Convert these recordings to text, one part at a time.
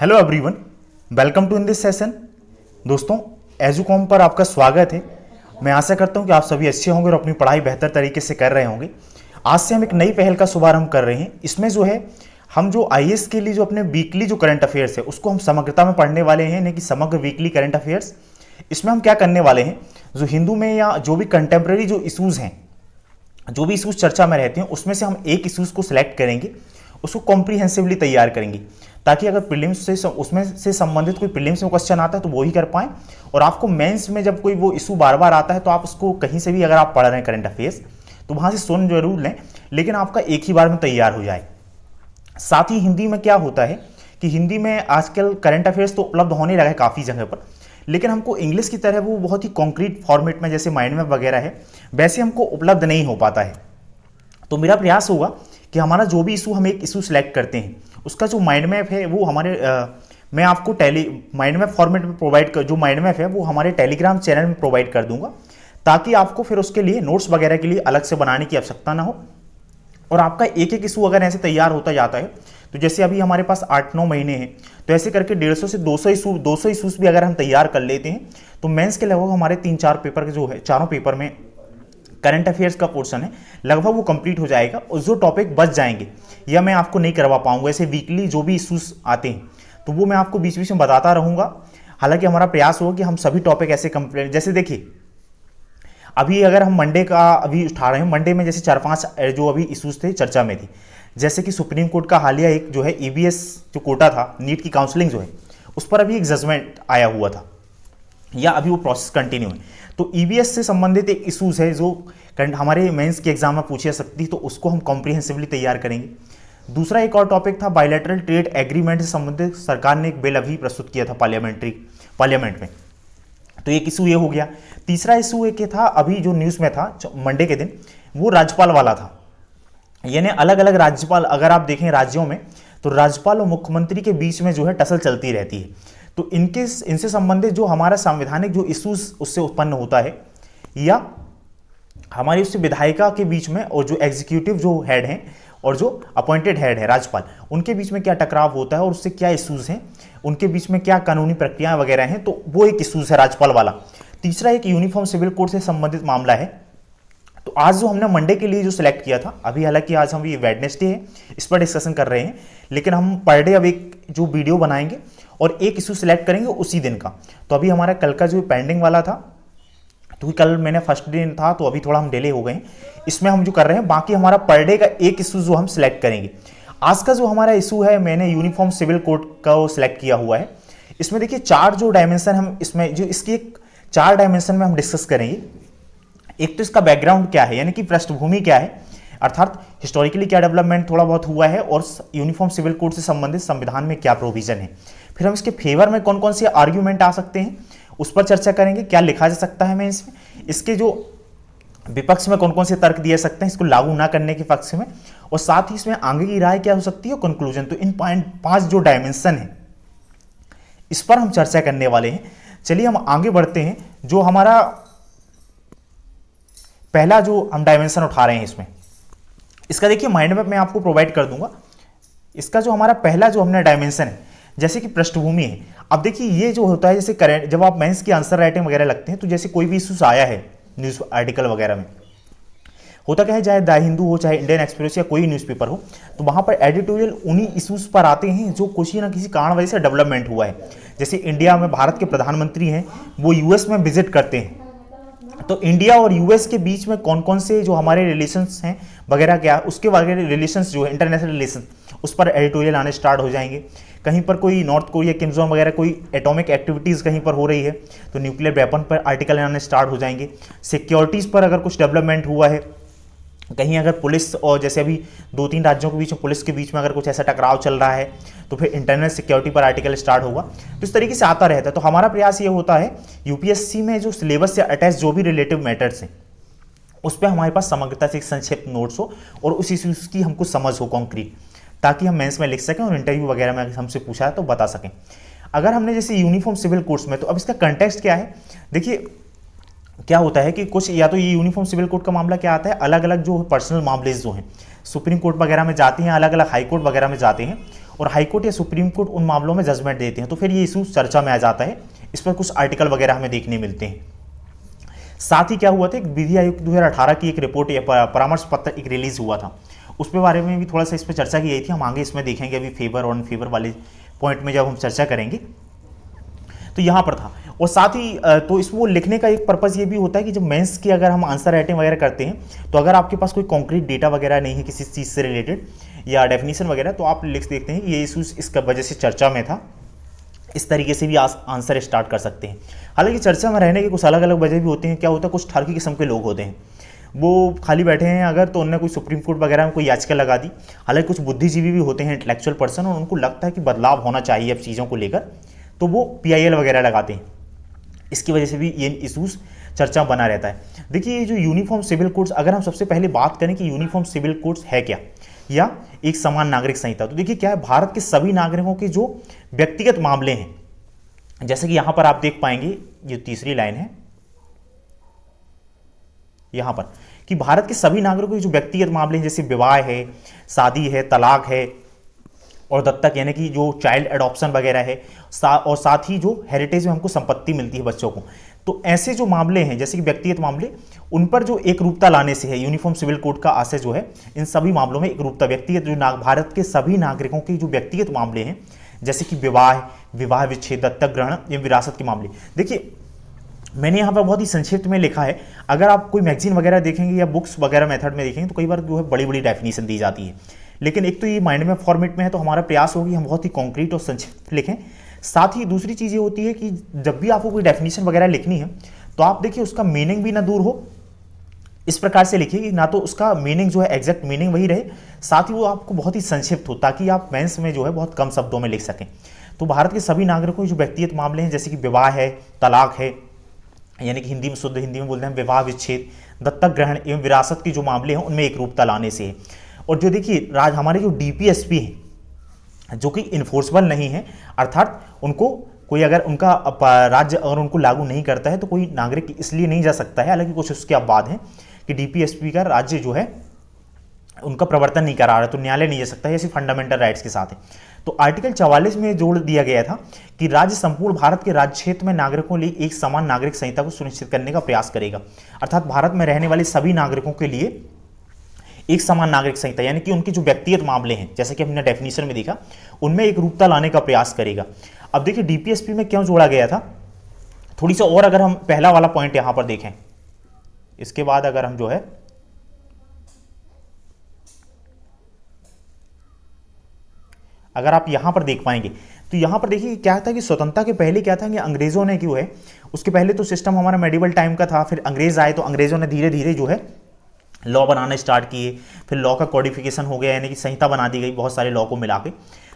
Hello everyone, welcome to in this session. दोस्तों, Educom पर आपका स्वागत है। मैं आशा करता हूं कि आप सभी अच्छे होंगे और अपनी पढ़ाई बेहतर तरीके से कर रहे होंगे। आज से हम एक नई पहल का शुभारंभ कर रहे हैं। इसमें जो है हम जो आईएएस के लिए जो अपने वीकली जो करंट अफेयर्स है उसको हम समग्रता में पढ़ने वाले हैं, यानी कि समग्र वीकली करंट अफेयर्स। इसमें हम क्या करने वाले हैं, जो हिंदू में या जो भी कंटेम्प्रेरी जो इशूज़ हैं, जो भी इशूज़ चर्चा में रहते हैं, उसमें से हम एक इशूज़ को सिलेक्ट करेंगे, उसको कॉम्प्रीहेंसिवली तैयार करेंगे, ताकि अगर प्रीलिम्स से उसमें से संबंधित कोई प्रीलिम्स में क्वेश्चन आता है तो वो ही कर पाएँ। और आपको मेंस में जब कोई वो इशू बार बार आता है तो आप उसको कहीं से भी अगर आप पढ़ रहे हैं करंट अफेयर्स तो वहाँ से सुन जरूर लें, लेकिन आपका एक ही बार में तैयार हो जाए। साथ ही हिंदी में क्या होता है कि हिंदी में आजकल करंट अफेयर्स तो उपलब्ध होने लगा है काफ़ी जगह पर, लेकिन हमको इंग्लिश की तरह वो बहुत ही कॉन्क्रीट फॉर्मेट में जैसे माइंड मैप वगैरह है वैसे हमको उपलब्ध नहीं हो पाता है। तो मेरा प्रयास होगा कि हमारा जो भी इशू हम एक इशू सेलेक्ट करते हैं उसका जो माइंड मैप है वो हमारे मैं आपको माइंड मैप फॉर्मेट में प्रोवाइड कर, जो माइंड मैप है वो हमारे टेलीग्राम चैनल में प्रोवाइड कर दूंगा, ताकि आपको फिर उसके लिए नोट्स वगैरह के लिए अलग से बनाने की आवश्यकता ना हो। और आपका एक एक इशू अगर ऐसे तैयार होता जाता है तो जैसे अभी हमारे पास 8-9 महीने हैं, तो ऐसे करके 150 से 200 इशूज भी अगर हम तैयार कर लेते हैं तो मेंस के लगभग हमारे 3-4 पेपर के जो है, चारों पेपर में करंट अफेयर्स का पोर्शन है लगभग वो कंप्लीट हो जाएगा। और जो टॉपिक बच जाएंगे या मैं आपको नहीं करवा पाऊंगा, ऐसे वीकली जो भी इशूज आते हैं तो वो मैं आपको बीच बीच में बताता रहूंगा। हालांकि हमारा प्रयास होगा कि हम सभी टॉपिक ऐसे कंप्लीट, जैसे देखिए अभी अगर हम मंडे का अभी उठा रहे हैं, मंडे में जैसे 4-5 जो अभी इशूज थे चर्चा में थी, जैसे कि सुप्रीम कोर्ट का हालिया एक जो है ईबीएस जो कोटा था, नीट की काउंसलिंग जो है उस पर अभी एक जजमेंट आया हुआ था या अभी वो प्रोसेस कंटिन्यू है। तो ईबीएस से संबंधित एक इशूज है जो हमारे मेंस के एग्जाम में पूछी जा सकती, तो उसको हम कॉम्प्रिहेंसिवली तैयार करेंगे। दूसरा एक और टॉपिक था बायलैटरल ट्रेड एग्रीमेंट से संबंधित, सरकार ने एक बिल अभी प्रस्तुत किया था पार्लियामेंट में, तो एक इशू ये हो गया। तीसरा इशू एक था अभी जो न्यूज़ में था मंडे के दिन, वो राज्यपाल वाला था। यानी अलग अलग राज्यपाल अगर आप देखें राज्यों में तो राज्यपाल और मुख्यमंत्री के बीच में जो है टसल चलती रहती है। तो इनसे संबंधित जो हमारा संवैधानिक जो इश्यूज उससे उत्पन्न होता है, या हमारी उससे विधायिका के बीच में और जो एग्जीक्यूटिव जो हेड हैं और जो अपॉइंटेड हेड है राज्यपाल, उनके बीच में क्या टकराव होता है और उससे क्या इश्यूज हैं, उनके बीच में क्या कानूनी प्रक्रियाएं वगैरह हैं, तो वो एक इश्यूज है राज्यपाल वाला। तीसरा एक यूनिफॉर्म सिविल कोड से संबंधित मामला है। तो आज जो हमने मंडे के लिए जो सिलेक्ट किया था, अभी हालांकि आज हम ये वेडनेसडे है, इस पर डिस्कशन कर रहे हैं, लेकिन हम पर डे अब एक जो वीडियो बनाएंगे और एक इशू सिलेक्ट करेंगे उसी दिन का। तो अभी हमारा कल का जो पेंडिंग वाला था, तो कल मैंने फर्स्ट डे था तो अभी थोड़ा हम डिले हो गए हैं, इसमें हम जो कर रहे हैं बाकी हमारा पर डे का एक इशू जो हम सिलेक्ट करेंगे। आज का जो हमारा इशू है, मैंने यूनिफॉर्म सिविल कोड का सिलेक्ट किया हुआ है। इसमें देखिए 4 जो डायमेंशन हम इसमें जो इसकी एक 4 डायमेंशन में हम डिस्कस करेंगे। एक तो इसका बैकग्राउंड क्या है, यानी कि पृष्ठभूमि क्या है, अर्थात हिस्टोरिकली क्या डेवलपमेंट थोड़ा बहुत हुआ है, और यूनिफॉर्म सिविल कोड से संबंधित संविधान में क्या प्रोविजन है। फिर हम इसके फेवर में कौन कौन से आर्ग्यूमेंट आ सकते हैं उस पर चर्चा करेंगे, क्या लिखा जा सकता है मैं इसमें, इसके जो विपक्ष में कौन कौन से तर्क दिए सकते हैं इसको लागू ना करने के पक्ष में, और साथ ही इसमें आगे की राय क्या हो सकती है, कंक्लूजन। तो इन 5 जो डायमेंशन है इस पर हम चर्चा करने वाले हैं। चलिए हम आगे बढ़ते हैं। जो हमारा पहला जो हम डायमेंशन उठा रहे हैं इसमें, इसका देखिए माइंड मैप मैं आपको प्रोवाइड कर दूंगा। इसका जो हमारा पहला जो हमने डायमेंशन है, जैसे कि पृष्ठभूमि है। अब देखिए ये जो होता है, जैसे करंट जब आप मेंस की आंसर राइटिंग वगैरह लगते हैं, तो जैसे कोई भी इशूज आया है न्यूज़ आर्टिकल वगैरह में, होता क्या है, चाहे द हिंदू हो, चाहे इंडियन एक्सप्रेस या कोई न्यूज़पेपर हो, तो वहाँ पर एडिटोरियल उन्हीं इशूज़ पर आते हैं जो किसी ना किसी कारण वजह से डेवलपमेंट हुआ है। जैसे इंडिया में भारत के प्रधानमंत्री हैं, वो यूएस में विजिट करते हैं, तो इंडिया और यूएस के बीच में कौन कौन से जो हमारे रिलेशंस हैं वगैरह क्या, उसके वगैरह रिलेशंस जो है इंटरनेशनल रिलेशन, उस पर एडिटोरियल आने स्टार्ट हो जाएंगे। कहीं पर कोई नॉर्थ कोरिया, किम जोंग वगैरह कोई एटॉमिक एक्टिविटीज़ कहीं पर हो रही है तो न्यूक्लियर वेपन पर आर्टिकल आने स्टार्ट हो जाएंगे। सिक्योरिटीज़ पर अगर कुछ डेवलपमेंट हुआ है, कहीं अगर पुलिस और जैसे अभी 2-3 राज्यों के बीच में पुलिस के बीच में अगर कुछ ऐसा टकराव चल रहा है तो फिर इंटरनल सिक्योरिटी पर आर्टिकल स्टार्ट होगा। तो इस तरीके से आता रहता है। तो हमारा प्रयास ये होता है यूपीएससी में जो सिलेबस से अटैच जो भी रिलेटिव मैटर्स हैं उस पर हमारे पास समग्रता से एक संक्षिप्त नोट्स हो और उस इश्यूज की हमको समझ हो कॉन्क्रीट, ताकि हम मेंस में लिख सकें और इंटरव्यू वगैरह में हमसे पूछा है तो बता सकें। अगर हमने जैसे यूनिफॉर्म सिविल कोड्स में, तो अब इसका कंटेक्स्ट क्या है, देखिए क्या होता है कि कुछ या तो ये यूनिफॉर्म सिविल कोड का मामला क्या आता है, अलग अलग जो पर्सनल मामले जो हैं सुप्रीम कोर्ट वगैरह में जाते हैं, अलग अलग हाई कोर्ट वगैरह में जाते हैं, और हाई कोर्ट या सुप्रीम कोर्ट उन मामलों में जजमेंट देते हैं, तो फिर ये इशू चर्चा में आ जाता है, इस पर कुछ आर्टिकल वगैरह हमें देखने मिलते हैं। साथ ही क्या हुआ था, एक विधि आयोग 2018 की एक रिपोर्ट या परामर्श पत्र एक रिलीज हुआ था, उस पे बारे में भी थोड़ा सा इस पर चर्चा की गई थी। हम आगे इसमें देखेंगे अभी फेवर और अनफेवर वाले पॉइंट में जब हम चर्चा करेंगे, तो यहाँ पर था। और साथ ही तो इसको लिखने का एक पर्पज़ ये भी होता है कि जब मेंस की अगर हम आंसर राइटिंग वगैरह करते हैं, तो अगर आपके पास कोई कॉन्क्रीट डेटा वगैरह नहीं है किसी चीज़ से रिलेटेड या डेफिनेशन वगैरह, तो आप लिख देखते हैं कि ये इशू इस वजह से चर्चा में था, इस तरीके से भी आंसर स्टार्ट कर सकते हैं। हालांकि चर्चा में रहने के कुछ अलग अलग वजह भी होते हैं। क्या होता है, कुछ ठरकी किस्म के लोग होते हैं, वो खाली बैठे हैं अगर, तो उन्होंने कोई सुप्रीम कोर्ट वगैरह में कोई याचिका लगा दी। हालांकि कुछ बुद्धिजीवी भी होते हैं, इंटेलेक्चुअल पर्सन, और उनको लगता है कि बदलाव होना चाहिए अब चीज़ों को लेकर, तो वो PIL वगैरह लगाते हैं। इसकी वजह से भी ये इशूज़ चर्चा बना रहता है। देखिए, ये जो यूनिफॉर्म सिविल कोड्स, अगर हम सबसे पहले बात करें कि यूनिफॉर्म सिविल कोड्स है क्या, या एक समान नागरिक संहिता, तो देखिए क्या है, भारत के सभी नागरिकों के जो व्यक्तिगत मामले हैं, जैसे कि यहां पर आप देख पाएंगे, ये तीसरी लाइन है यहां पर, कि भारत के सभी नागरिकों के जो व्यक्तिगत मामले हैं, जैसे विवाह है, शादी है, तलाक है, और दत्तक यानी कि जो चाइल्ड एडॉप्शन वगैरह है, और साथ ही जो हेरिटेज में हमको संपत्ति मिलती है बच्चों को, तो ऐसे जो मामले हैं जैसे कि व्यक्तिगत मामले, उन पर जो एक रूपता लाने से है, यूनिफॉर्म सिविल कोड का आशय जो है, इन सभी मामलों में एक रूपता, व्यक्तिगत जो भारत के सभी नागरिकों के जो व्यक्तिगत मामले हैं, जैसे कि विवाह विच्छेद, दत्तक ग्रहण या विरासत के मामले। देखिए, मैंने यहाँ पर बहुत ही संक्षिप्त में लिखा है, अगर आप कोई मैगजीन वगैरह देखेंगे या बुक्स वगैरह मेथड में देखेंगे, तो कई बार जो है बड़ी बड़ी डेफिनेशन दी जाती है, लेकिन एक तो ये माइंड में फॉर्मेट में है, तो हमारा प्रयास होगी हम बहुत ही कॉन्क्रीट और संक्षिप्त लिखें। साथ ही दूसरी चीज़ ये होती है कि जब भी आपको कोई डेफिनेशन वगैरह लिखनी है, तो आप देखिए उसका मीनिंग भी ना दूर हो, इस प्रकार से लिखिए कि ना तो उसका मीनिंग जो है एग्जैक्ट मीनिंग वही रहे, साथ ही वो आपको बहुत ही संक्षिप्त हो, ताकि आप मेंस में जो है बहुत कम शब्दों में लिख सकें। तो भारत के सभी नागरिकों के जो व्यक्तिगत मामले हैं, जैसे कि विवाह है, तलाक है, यानी कि हिंदी में, शुद्ध हिंदी में बोलते हैं विवाह विच्छेद, दत्तक ग्रहण एवं विरासत के जो मामले हैं, उनमें एक रूपता लाने से है। और जो देखिए हमारे जो DPSP हैं, जो कि इन्फोर्सबल नहीं है, अर्थात उनको कोई अगर उनका राज्य अगर उनको लागू नहीं करता है, तो कोई नागरिक इसलिए नहीं जा सकता है। हालांकि कुछ उसके अपवाद हैं कि DPSP का राज्य जो है उनका प्रवर्तन नहीं करा रहा, तो न्यायालय नहीं जा सकता है, ऐसी फंडामेंटल राइट्स के साथ है। तो आर्टिकल 44 में जोड़ दिया गया था कि राज्य संपूर्ण भारत के राज्य क्षेत्र में नागरिकों के लिए एक समान नागरिक संहिता को सुनिश्चित करने का प्रयास करेगा। अर्थात भारत में रहने वाले सभी नागरिकों के लिए एक समान नागरिक संहिता, यानी कि उनके जो व्यक्तिगत मामले हैं, जैसे कि हमने डेफिनेशन में देखा, उनमें एक रूपता लाने का प्रयास करेगा। अब देखिए DPSP में क्यों जोड़ा गया था, थोड़ी सा और अगर हम पहला वाला पॉइंट यहां पर देखें, इसके बाद अगर हम जो है अगर आप यहां पर देख पाएंगे, तो यहां पर देखिए क्या था कि स्वतंत्रता के पहले क्या था कि अंग्रेजों ने क्यों है, उसके पहले तो सिस्टम हमारा मेडिवल टाइम का था, फिर अंग्रेज आए तो अंग्रेजों ने धीरे धीरे जो है लॉ बनाना स्टार्ट किए, फिर लॉ का कोडिफिकेशन हो गया, यानी कि संहिता बना दी गई बहुत सारे लॉ को मिला के।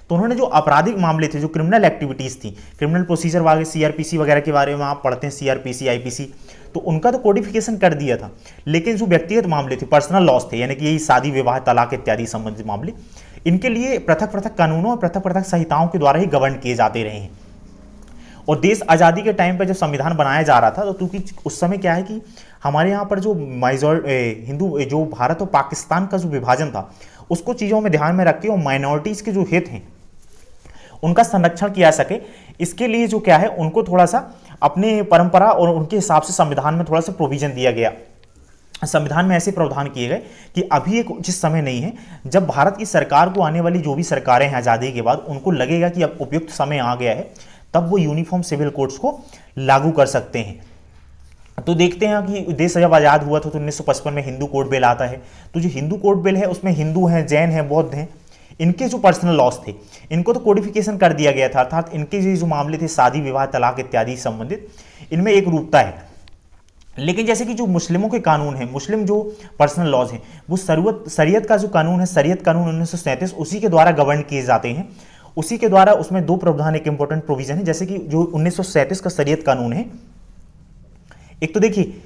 तो उन्होंने जो आपराधिक मामले थे, जो क्रिमिनल एक्टिविटीज़ थी, क्रिमिनल प्रोसीजर वगैरह, CRPC वगैरह के बारे में आप पढ़ते हैं, CRPC IPC, तो उनका तो कोडिफिकेशन कर दिया था। लेकिन जो व्यक्तिगत मामले थे, पर्सनल लॉस थे, यानी कि यही शादी विवाह तलाक इत्यादि संबंधित मामले, इनके लिए पृथक पृथक कानूनों और पृथक पृथक संहिताओं के द्वारा ही गवर्न किए जाते रहे हैं। और देश आज़ादी के टाइम पर जब संविधान बनाया जा रहा था, तो क्योंकि उस समय क्या है कि हमारे यहाँ पर जो हिंदू जो भारत और पाकिस्तान का जो विभाजन था, उसको चीज़ों में ध्यान में रख के और माइनॉरिटीज़ के जो हित हैं उनका संरक्षण किया सके, इसके लिए जो क्या है उनको थोड़ा सा अपने परंपरा और उनके हिसाब से संविधान में थोड़ा सा प्रोविजन दिया गया। संविधान में ऐसे प्रावधान किए गए कि अभी एक उचित समय नहीं है, जब भारत की सरकार को आने वाली जो भी सरकारें हैं आज़ादी के बाद, उनको लगेगा कि अब उपयुक्त समय आ गया है, तब वो यूनिफॉर्म सिविल कोड्स को लागू कर सकते हैं। तो देखते हैं कि देश जब आज़ाद हुआ था तो 1955 में हिंदू कोड बिल आता है। तो जो हिंदू कोड बिल है उसमें हिंदू हैं, जैन हैं, बौद्ध हैं, इनके जो पर्सनल लॉस थे इनको तो कोडिफिकेशन कर दिया गया था, अर्थात इनके जो मामले थे शादी विवाह तलाक इत्यादि संबंधित, इनमें एक रूपता है। लेकिन जैसे कि जो मुस्लिमों के कानून हैं, मुस्लिम जो पर्सनल लॉज हैं, वो शरीयत का जो कानून है, शरीयत कानून 1937, उसी के द्वारा गवर्न किए जाते हैं। उसी के द्वारा उसमें दो प्रावधान एक इंपॉर्टेंट प्रोविजन है, जैसे कि जो 1937 का शरीयत कानून है, एक तो देखिए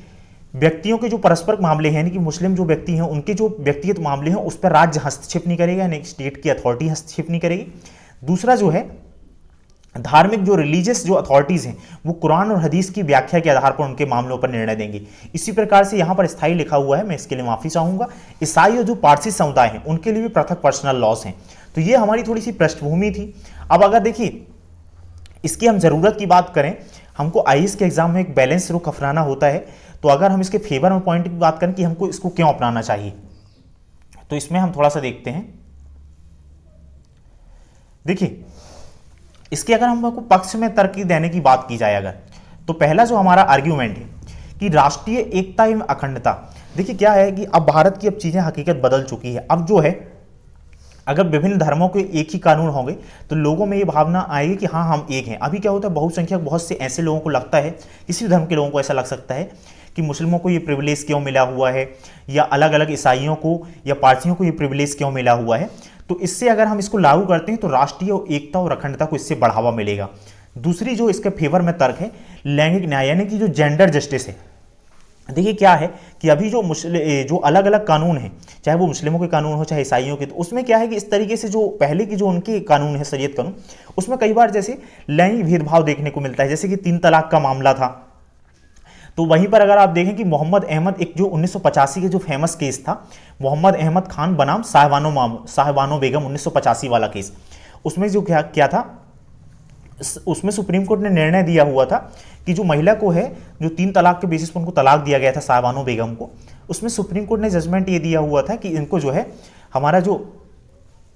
व्यक्तियों के जो परस्पर मामले हैं, यानी कि मुस्लिम जो व्यक्ति हैं उनके जो व्यक्तिगत मामले हैं उस पर राज्य हस्तक्षेप नहीं करेगा, यानी स्टेट की अथॉरिटी हस्तक्षेप नहीं करेगी। दूसरा जो है धार्मिक जो रिलीजियस जो अथॉरिटीज हैं वो कुरान और हदीस की व्याख्या के आधार पर उनके मामलों पर निर्णय देंगे। इसी प्रकार से यहाँ पर स्थायी लिखा हुआ है, मैं इसके लिए माफी चाहूंगा। ईसाई और जो पारसी समुदाय हैं उनके लिए भी पृथक पर्सनल लॉस हैं। तो ये हमारी थोड़ी सी पृष्ठभूमि थी। अब अगर देखिए इसकी हम जरूरत की बात करें, हमको आईएएस के एग्जाम में एक बैलेंस रुख अपनाना होता है। तो अगर हम इसके फेवर में पॉइंट की बात करें कि हमको इसको क्यों अपनाना चाहिए, तो इसमें हम थोड़ा सा देखते हैं। देखिए इसके अगर हमको पक्ष में तर्क देने की बात की जाए अगर, तो पहला जो हमारा आर्ग्यूमेंट है कि राष्ट्रीय एकता एवं अखंडता। देखिए क्या है कि अब भारत की अब चीजें हकीकत बदल चुकी है। अब जो है अगर विभिन्न धर्मों के एक ही कानून होंगे तो लोगों में ये भावना आएगी कि हाँ हम एक हैं। अभी क्या होता है, बहुसंख्यक बहुत से ऐसे लोगों को लगता है, किसी भी धर्म के लोगों को ऐसा लग सकता है कि मुस्लिमों को ये प्रिविलेज क्यों मिला हुआ है, या अलग अलग ईसाइयों को या पारसियों को ये प्रिविलेज क्यों मिला हुआ है। तो इससे अगर हम इसको लागू करते हैं तो राष्ट्रीय एकता और अखंडता को इससे बढ़ावा मिलेगा। दूसरी जो इसके फेवर में तर्क है लैंगिक न्याय, यानी कि जो जेंडर जस्टिस है। देखिए क्या है कि अभी जो अलग अलग कानून हैं, चाहे वो मुस्लिमों के कानून हो चाहे ईसाइयों के, तो उसमें क्या है कि इस तरीके से जो पहले की जो उनके कानून है शरीयत कानून, उसमें कई बार जैसे लैंगिक भेदभाव देखने को मिलता है। जैसे कि 3 तलाक का मामला था, तो वहीं पर अगर आप देखें कि मोहम्मद अहमद, एक जो 1985 के जो फेमस केस था मोहम्मद अहमद खान बनाम साहबानो बेगम 1985 वाला केस, उसमें जो क्या था, उसमें सुप्रीम कोर्ट ने निर्णय दिया हुआ था कि जो महिला को है जो 3 तलाक के बेसिस पर उनको तलाक दिया गया था साहबानो बेगम को, उसमें सुप्रीम कोर्ट ने जजमेंट ये दिया हुआ था कि इनको जो है हमारा जो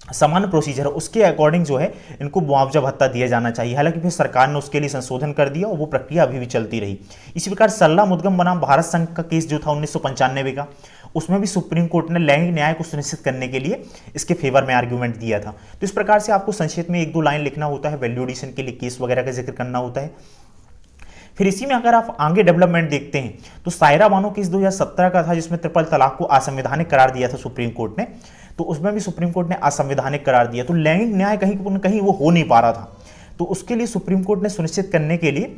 सामान्य प्रोसीजर है उसके अकॉर्डिंग जो है इनको मुआवजा भत्ता दिया जाना चाहिए। हालांकि फिर सरकार ने उसके लिए संशोधन कर दिया और वो प्रक्रिया अभी भी चलती रही। इसी प्रकार सल्ला मुद्गम बनाम भारत संघ का केस जो था 1995 का, उसमें भी सुप्रीम कोर्ट ने लैंगिक न्याय को सुनिश्चित करने के लिए इसके फेवर में आर्ग्यूमेंट दिया था। तो इस प्रकार से आपको संक्षेप में 1-2 लाइन लिखना होता है, वैल्यू एडिशन के लिए केस वगैरह का जिक्र करना होता है। फिर इसी में अगर आप आगे डेवलपमेंट देखते हैं तो सायरा बानो केस 2017 का था, जिसमें ट्रिपल तलाक को असंवैधानिक करार दिया था सुप्रीम कोर्ट ने। तो उसमें भी सुप्रीम कोर्ट ने असंवैधानिक करार दिया। तो लैंगिक न्याय कहीं न कहीं वो हो नहीं पा रहा था, तो उसके लिए सुप्रीम कोर्ट ने सुनिश्चित करने के लिए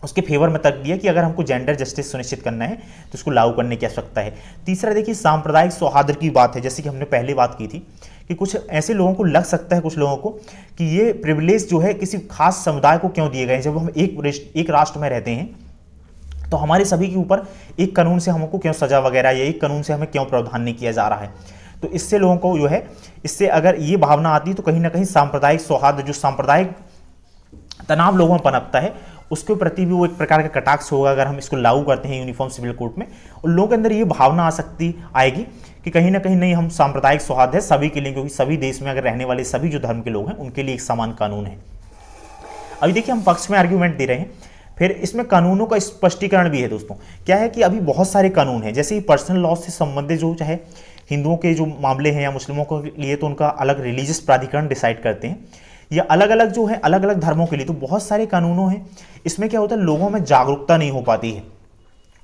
उसके फेवर में तर्क दिया कि अगर हमको जेंडर जस्टिस सुनिश्चित करना है तो इसको लागू करने की आवश्यकता है। तीसरा देखिए सांप्रदायिक सौहार्द की बात है। जैसे कि हमने पहले बात की थी कि कुछ ऐसे लोगों को लग सकता है, कुछ लोगों को, कि ये प्रिविलेज जो है किसी खास समुदाय को क्यों दिए गए। जब हम एक राष्ट्र में रहते हैं तो हमारे सभी के ऊपर एक कानून से हमको क्यों सजा वगैरह या एक कानून से हमें क्यों प्रावधान नहीं किया जा रहा है। तो इससे लोगों को जो है, इससे अगर ये भावना आती है तो कहीं ना कहीं सांप्रदायिक सौहार्द, जो सांप्रदायिक तनाव लोगों में पनपता है, उसके प्रति भी वो एक प्रकार का कटाक्ष होगा अगर हम इसको लागू करते हैं यूनिफॉर्म सिविल कोड में। और लोगों के अंदर ये भावना आ सकती आएगी कि कहीं ना कहीं नहीं, हम सांप्रदायिक सौहार्द है सभी के लिए, क्योंकि सभी देश में अगर रहने वाले सभी जो धर्म के लोग हैं उनके लिए एक समान कानून है। अभी देखिए हम पक्ष में आर्ग्यूमेंट दे रहे हैं। फिर इसमें कानूनों का स्पष्टीकरण भी है दोस्तों। क्या है कि अभी बहुत सारे कानून हैं, जैसे पर्सनल लॉ से संबंधित जो चाहे हिंदुओं के जो मामले हैं या मुस्लिमों के लिए तो उनका अलग रिलीजियस प्राधिकरण डिसाइड करते हैं, या अलग अलग जो है अलग अलग धर्मों के लिए तो बहुत सारे कानूनों हैं। इसमें क्या होता है, लोगों में जागरूकता नहीं हो पाती है,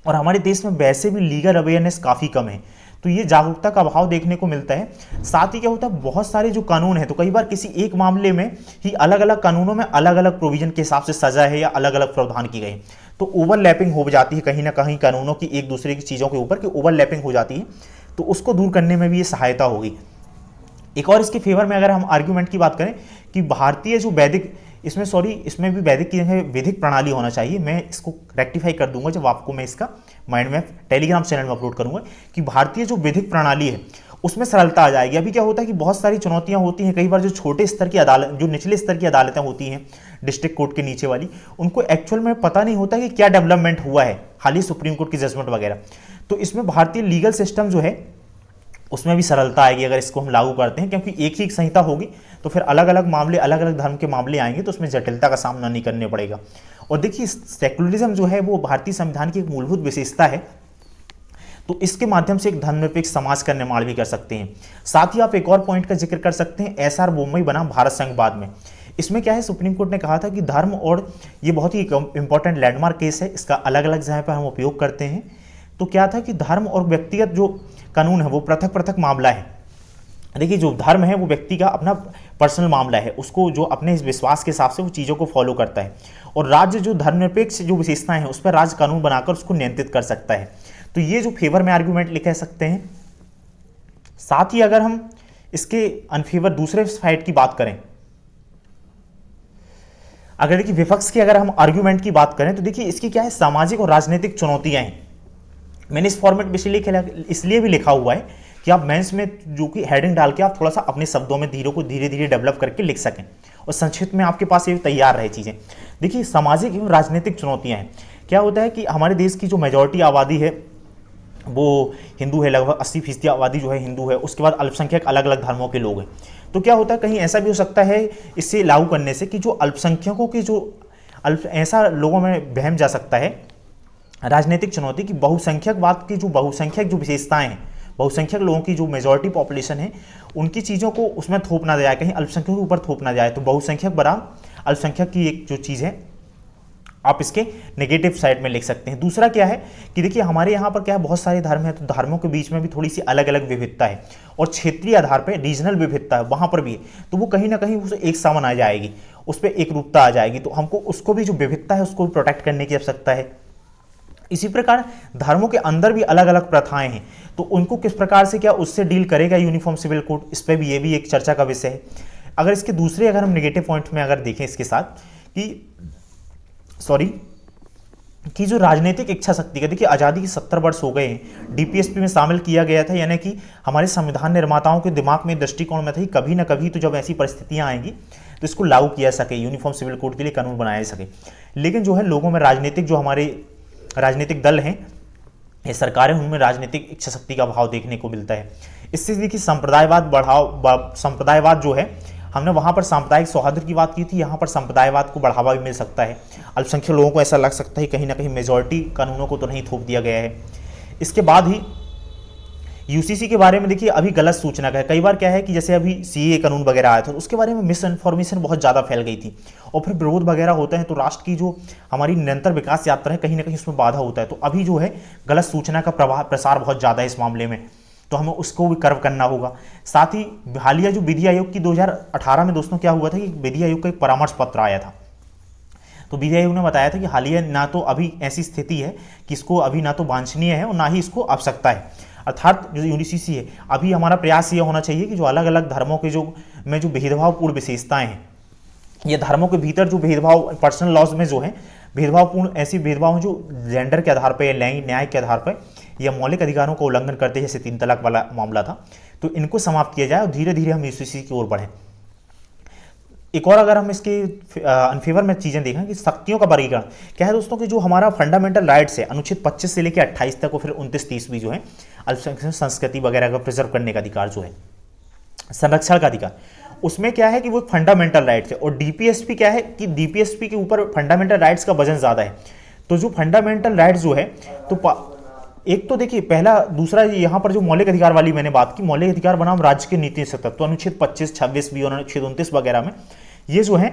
और हमारे देश में वैसे भी लीगल अवेयरनेस काफ़ी कम है, तो ये जागरूकता का अभाव देखने को मिलता है। साथ ही क्या होता है, बहुत सारे जो कानून हैं तो कई बार किसी एक मामले में ही अलग अलग कानूनों में अलग अलग प्रोविजन के हिसाब से सजा है या अलग अलग प्रावधान की गई, तो ओवरलैपिंग हो जाती है कहीं ना कहीं कानूनों की एक दूसरे की चीज़ों के ऊपर की ओवरलैपिंग हो जाती है, तो उसको दूर करने में भी ये सहायता होगी। एक और इसके फेवर में अगर हम आर्ग्यूमेंट की बात करें कि भारतीय जो वैदिक, इसमें भी वैदिक की जगह वैदिक प्रणाली होना चाहिए। मैं इसको रेक्टिफाई कर दूंगा जब आपको मैं इसका माइंड मैप टेलीग्राम चैनल में अपलोड करूंगा, कि भारतीय जो वैदिक प्रणाली है उसमें सरलता आ जाएगी। अभी क्या होता है कि बहुत सारी चुनौतियां होती हैं, कई बार जो छोटे स्तर की अदालत, जो निचले स्तर की अदालतें होती हैं डिस्ट्रिक्ट कोर्ट के नीचे वाली, उनको एक्चुअल में पता नहीं होता कि क्या डेवलपमेंट हुआ है, खाली सुप्रीम कोर्ट की जजमेंट वगैरह। तो इसमें भारतीय लीगल सिस्टम जो है उसमें भी सरलता आएगी अगर इसको हम लागू करते हैं, क्योंकि एक ही संहिता होगी तो फिर अलग अलग मामले, अलग अलग धर्म के मामले आएंगे तो उसमें जटिलता का सामना नहीं करने पड़ेगा। और देखिए सेकुलरिज्म जो है वो भारतीय संविधान की एक मूलभूत विशेषता है, तो इसके माध्यम से एक धर्मनिरपेक्ष समाज का निर्माण भी कर सकते हैं। साथ ही आप एक और पॉइंट का जिक्र कर सकते हैं, एसआर बोम्मई बनाम भारत संघवाद में। इसमें क्या है, सुप्रीम कोर्ट ने कहा था कि धर्म, और ये बहुत ही इंपॉर्टेंट लैंडमार्क केस है, इसका अलग अलग जगह पर हम उपयोग करते हैं। तो क्या था कि धर्म और व्यक्तिगत जो कानून है वो पृथक पृथक मामला है। देखिए जो धर्म है वो व्यक्ति का अपना पर्सनल मामला है, उसको जो अपने इस विश्वास के हिसाब से वो चीज़ों को फॉलो करता है, और राज्य जो धर्मनिरपेक्ष जो विशेषताएं हैं उस पर राज्य कानून बनाकर उसको नियंत्रित कर सकता है। तो ये जो फेवर में आर्ग्यूमेंट लिख सकते हैं। साथ ही अगर हम इसके अनफेवर दूसरे साइड की बात करें अगर देखिए विपक्ष की अगर हम आर्ग्यूमेंट की बात करें तो देखिए इसकी क्या है, सामाजिक और राजनीतिक चुनौतियां हैं। मैंने इस फॉर्मेट में इसलिए भी लिखा हुआ है कि आप मेंस में जो कि हेडिंग डाल के आप थोड़ा सा अपने शब्दों में धीरे धीरे डेवलप करके लिख सकें और संक्षिप्त में आपके पास ये तैयार रहे चीज़ें। देखिए सामाजिक एवं राजनीतिक चुनौतियां हैं। क्या होता है कि हमारे देश की जो मेजॉरिटी आबादी है वो हिंदू है, लगभग 80% आबादी जो है हिंदू है। उसके बाद अल्पसंख्यक अलग अलग धर्मों के लोग हैं। तो क्या होता है, कहीं ऐसा भी हो सकता है इससे लागू करने से कि जो अल्पसंख्यकों की जो ऐसा लोगों में बहम जा सकता है राजनीतिक चुनौती की बहुसंख्यकवाद की जो बहुसंख्यक जो विशेषताएं हैं, बहुसंख्यक लोगों की जो मेजॉरिटी पॉपुलेशन है उनकी चीज़ों को उसमें थोप ना जाए, कहीं अल्पसंख्यकों के ऊपर थोप ना जाए। तो बहुसंख्यक बराबर अल्पसंख्यक की एक जो चीज़ है आप इसके नेगेटिव साइड में लिख सकते हैं। दूसरा क्या है कि देखिए हमारे यहाँ पर क्या है, बहुत सारे धर्म हैं, तो धर्मों के बीच में भी थोड़ी सी अलग अलग विविधता है और क्षेत्रीय आधार पर रीजनल विविधता है वहाँ पर भी है। तो वो कहीं ना कहीं उसे एक सामान आ जाएगी, उस पर एक रूपता आ जाएगी। तो हमको उसको भी जो विविधता है उसको भी प्रोटेक्ट करने की आवश्यकता है। इसी प्रकार धर्मों के अंदर भी अलग अलग प्रथाएं हैं, तो उनको किस प्रकार से क्या उससे डील करेगा यूनिफॉर्म सिविल कोड, इस पर भी ये भी एक चर्चा का विषय है। अगर इसके दूसरे अगर हम नेगेटिव पॉइंट में अगर देखें इसके साथ कि जो राजनीतिक इच्छा शक्ति का, देखिए आज़ादी के 70 वर्ष हो गए हैं, डीपीएसपी में शामिल किया गया था, यानी कि हमारे संविधान निर्माताओं के दिमाग में दृष्टिकोण में था कि कभी ना कभी तो जब ऐसी परिस्थितियां आएंगी तो इसको लागू किया सके, यूनिफॉर्म सिविल कोड के लिए कानून बनाया जा सके। लेकिन जो है लोगों में राजनीतिक जो हमारे राजनीतिक दल हैं, ये सरकारें, उनमें राजनीतिक इच्छा शक्ति का अभाव देखने को मिलता है। इससे देखिए संप्रदायवाद जो है, हमने वहाँ पर सांप्रदायिक सौहार्द की बात की थी, यहाँ पर संप्रदायवाद को बढ़ावा भी मिल सकता है। अल्पसंख्यक लोगों को ऐसा लग सकता है कहीं ना कहीं मेजॉरिटी कानूनों को तो नहीं थोप दिया गया है। इसके बाद ही यूसीसी के बारे में देखिए अभी गलत सूचना का है। कई बार क्या है कि जैसे अभी सीए कानून वगैरह आया था तो उसके बारे में मिस इन्फॉर्मेशन बहुत ज़्यादा फैल गई थी और फिर विरोध वगैरह होते हैं, तो राष्ट्र की जो हमारी निरंतर विकास यात्रा है कहीं ना कहीं उसमें बाधा होता है। तो अभी जो है गलत सूचना का प्रसार बहुत ज़्यादा है इस मामले में, तो हमें उसको भी कर्व करना होगा। साथ ही हालिया जो विधि आयोग की 2018 में दोस्तों क्या हुआ था कि विधि आयोग का एक परामर्श पत्र आया था। तो विधि आयोग ने बताया था कि हालिया ना तो अभी ऐसी स्थिति है कि इसको अभी ना तो वांछनीय है और ना ही इसको आवश्यकता है। अर्थात जो यूनिसीसी है, अभी हमारा प्रयास ये होना चाहिए कि जो अलग अलग धर्मों के जो भेदभावपूर्ण विशेषताएं हैं, ये धर्मों के भीतर जो भेदभाव पर्सनल लॉज में जो है भेदभावपूर्ण ऐसी भेदभाव जो जेंडर के आधार पर या लैंगिक न्याय के आधार पर या मौलिक अधिकारों का उल्लंघन करते हैं, जैसे 3 तलाक वाला मामला था, तो इनको समाप्त किया जाए और धीरे धीरे हम यूसीसी की ओर बढ़ें। एक और अगर हम इसके अनफेवर में चीज़ें देखें कि शक्तियों का वर्गीकरण क्या है दोस्तों, कि जो हमारा फंडामेंटल राइट्स है अनुच्छेद 25 से लेकर 28 तक और फिर 29-30 भी जो है अल्पसंख्यक संस्कृति वगैरह का प्रिजर्व करने का अधिकार जो है, संरक्षण का अधिकार, उसमें क्या है कि वो फंडामेंटल राइट्स है। और डीपीएसपी क्या है कि डीपीएसपी के ऊपर फंडामेंटल राइट्स का वजन ज़्यादा है। तो जो फंडामेंटल राइट्स जो है, तो एक तो देखिए पहला, दूसरा यहाँ पर जो मौलिक अधिकार वाली मैंने बात की, मौलिक अधिकार बनाम राज्य के नीति सतत, तो अनुच्छेद 25, 26 भी और अनुच्छेद 29 वगैरह में ये जो है,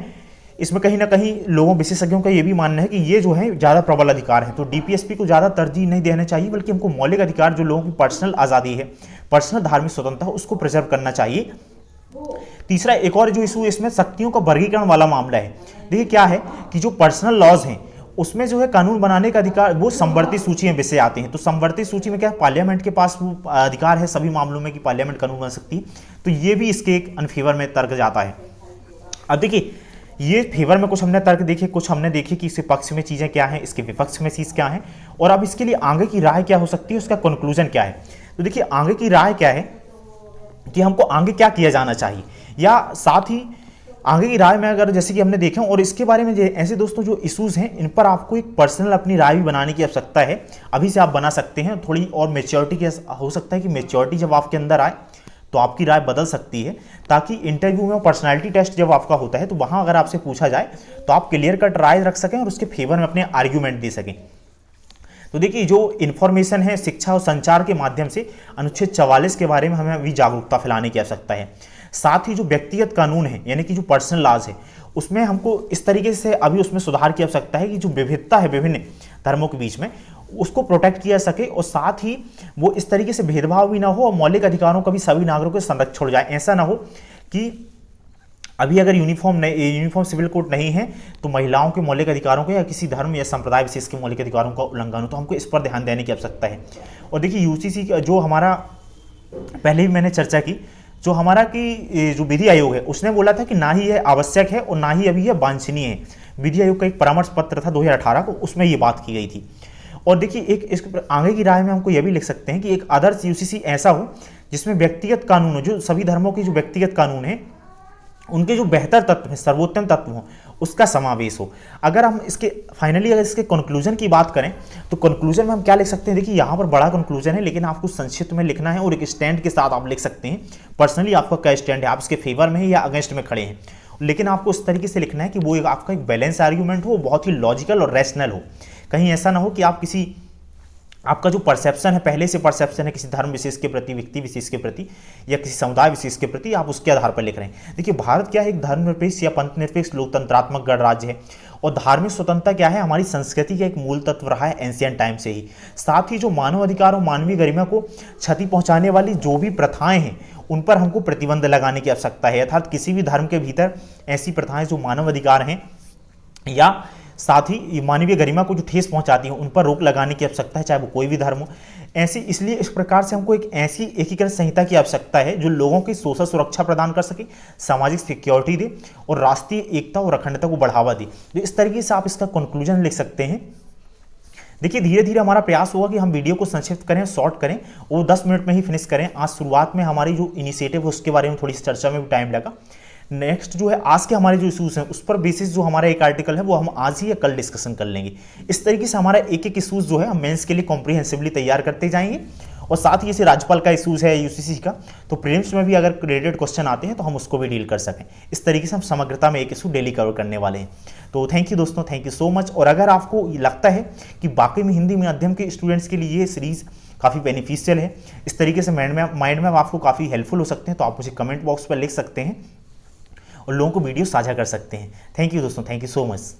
इसमें कहीं ना कहीं लोगों विशेषज्ञों का ये भी मानना है कि ये जो है ज़्यादा प्रबल अधिकार है। तो डीपीएसपी को ज़्यादा तरजीह नहीं देना चाहिए, बल्कि हमको मौलिक अधिकार जो लोगों की पर्सनल आज़ादी है, पर्सनल धार्मिक स्वतंत्रता है, उसको प्रिजर्व करना चाहिए। तीसरा एक और जो इशू इसमें शक्तियों का वर्गीकरण वाला मामला है। देखिए क्या है कि जो पर्सनल लॉज हैं उसमें जो है कानून बनाने का अधिकार वो समवर्ती सूची में विषय आते हैं। तो समवर्ती सूची में क्या है, पार्लियामेंट के पास वो अधिकार है सभी मामलों में कि पार्लियामेंट कानून बना सकती है। तो ये भी इसके एक अनफेवर में तर्क जाता है। अब देखिए ये फेवर में कुछ हमने तर्क देखे, कुछ हमने देखे कि इसके पक्ष में चीज़ें क्या हैं, इसके विपक्ष में चीज़ क्या है, और अब इसके लिए आगे की राय क्या हो सकती है, उसका कंक्लूजन क्या है। तो देखिए आगे की राय क्या है कि हमको आगे क्या किया जाना चाहिए, या साथ ही आगे की राय में अगर जैसे कि हमने देखे और इसके बारे में ऐसे दोस्तों जो इश्यूज़ हैं इन पर आपको एक पर्सनल अपनी राय भी बनाने की आवश्यकता है। अभी से आप बना सकते हैं, थोड़ी और मेच्योरिटी के हो सकता है कि मेच्योरिटी जब आपके अंदर आए तो आपकी राय बदल सकती है, ताकि इंटरव्यू में पर्सनालिटी टेस्ट जब आपका होता है तो वहाँ अगर आपसे पूछा जाए तो आप क्लियर कट राय रख सकें और उसके फेवर में अपने आर्ग्यूमेंट दे सकें। तो देखिए जो इन्फॉर्मेशन है शिक्षा और संचार के माध्यम से अनुच्छेद 44 के बारे में हमें अभी जागरूकता फैलाने की आवश्यकता है। साथ ही जो व्यक्तिगत कानून है यानी कि जो पर्सनल लॉज है उसमें हमको इस तरीके से अभी उसमें सुधार की आवश्यकता है कि जो विविधता है विभिन्न धर्मों के बीच में उसको प्रोटेक्ट किया सके, और साथ ही वो इस तरीके से भेदभाव भी ना हो और मौलिक अधिकारों का भी सभी नागरिकों को संरक्षण हो जाए। ऐसा ना हो कि अभी अगर यूनिफॉर्म सिविल कोड नहीं है तो महिलाओं के मौलिक अधिकारों के या किसी धर्म या संप्रदाय विशेष के मौलिक अधिकारों का उल्लंघन हो, तो हमको इस पर ध्यान देने की आवश्यकता है। और देखिए यूसीसी का जो हमारा पहले भी मैंने चर्चा की, जो हमारा कि जो विधि आयोग है उसने बोला था कि ना ही यह आवश्यक है और ना ही अभी यह वांछनीय है। विधि आयोग का एक परामर्श पत्र था 2018 को, उसमें ये बात की गई थी। और देखिए एक इसके आगे की राय में हमको यह भी लिख सकते हैं कि एक आदर्श यूसीसी ऐसा हो जिसमें व्यक्तिगत कानून हो, जो सभी धर्मों के जो व्यक्तिगत कानून है उनके जो बेहतर तत्व हैं, सर्वोत्तम तत्व हो, उसका समावेश हो। अगर हम इसके फाइनली अगर इसके कंक्लूजन की बात करें तो कंक्लूजन में हम क्या लिख सकते हैं, देखिए यहाँ पर बड़ा कंक्लूजन है लेकिन आपको संक्षिप्त में लिखना है और एक स्टैंड के साथ आप लिख सकते हैं। पर्सनली आपका क्या स्टैंड है, आप इसके फेवर में है या अगेंस्ट में खड़े हैं, लेकिन आपको इस तरीके से लिखना है कि वो आपका एक बैलेंस आर्ग्यूमेंट हो, बहुत ही लॉजिकल और रैशनल हो। कहीं ऐसा ना हो कि आप किसी आपका जो परसेप्शन है, पहले से परसेप्शन है किसी धर्म विशेष के प्रति, व्यक्ति विशेष के प्रति या किसी समुदाय विशेष के प्रति, आप उसके आधार पर लिख रहे हैं। देखिए भारत क्या है, एक धर्मनिरपेक्ष या पंथनिरपेक्ष लोकतंत्रात्मक गणराज्य है और धार्मिक स्वतंत्रता क्या है, हमारी संस्कृति का एक मूल तत्व रहा है एंशियंट टाइम से ही। साथ ही जो मानव अधिकार और मानवीय गरिमा को क्षति पहुंचाने वाली जो भी प्रथाएं हैं उन पर हमको प्रतिबंध लगाने की आवश्यकता है। अर्थात किसी भी धर्म के भीतर ऐसी प्रथाएं जो मानव अधिकार हैं या साथ ही मानवीय गरिमा को जो ठेस पहुंचाती हैं उन पर रोक लगाने की आवश्यकता है, चाहे वो कोई भी धर्म हो। ऐसी इसलिए इस प्रकार से हमको एक ऐसी एकीकृत संहिता की आवश्यकता है जो लोगों की सोशल सुरक्षा प्रदान कर सके, सामाजिक सिक्योरिटी दे और राष्ट्रीय एकता और अखंडता को बढ़ावा दे। तो इस तरीके से आप इसका कंक्लूजन लिख सकते हैं। देखिए धीरे धीरे हमारा प्रयास होगा कि हम वीडियो को संक्षिप्त करें, शॉर्ट करें और 10 मिनट में ही फिनिश करें। आज शुरुआत में हमारी जो इनिशिएटिव है उसके बारे में थोड़ी सी चर्चा में भी टाइम लगा। नेक्स्ट जो है आज के हमारे जो इशूज़ हैं उस पर बेसिस जो हमारा एक आर्टिकल है वो हम आज ही या कल डिस्कशन कर लेंगे। इस तरीके से हमारा एक एक इशूज़ जो है हम मेंस के लिए कॉम्प्रिहेंसिवली तैयार करते जाएंगे और साथ ही जैसे राज्यपाल का इशूज़ है यूसीसी का, तो प्रीलिम्स में भी अगर रिलेटेड क्वेश्चन आते हैं तो हम उसको भी डील कर सकें। इस तरीके से हम समग्रता में एक इशू डेली कवर करने वाले हैं। तो थैंक यू दोस्तों, थैंक यू सो मच। और अगर आपको लगता है कि बाकी में हिंदी माध्यम के स्टूडेंट्स के लिए ये सीरीज़ काफ़ी बेनिफिशियल है, इस तरीके से माइंड में आपको काफ़ी हेल्पफुल हो सकते हैं, तो आप मुझे कमेंट बॉक्स पर लिख सकते हैं और लोगों को वीडियो साझा कर सकते हैं। थैंक यू दोस्तों, थैंक यू सो मच।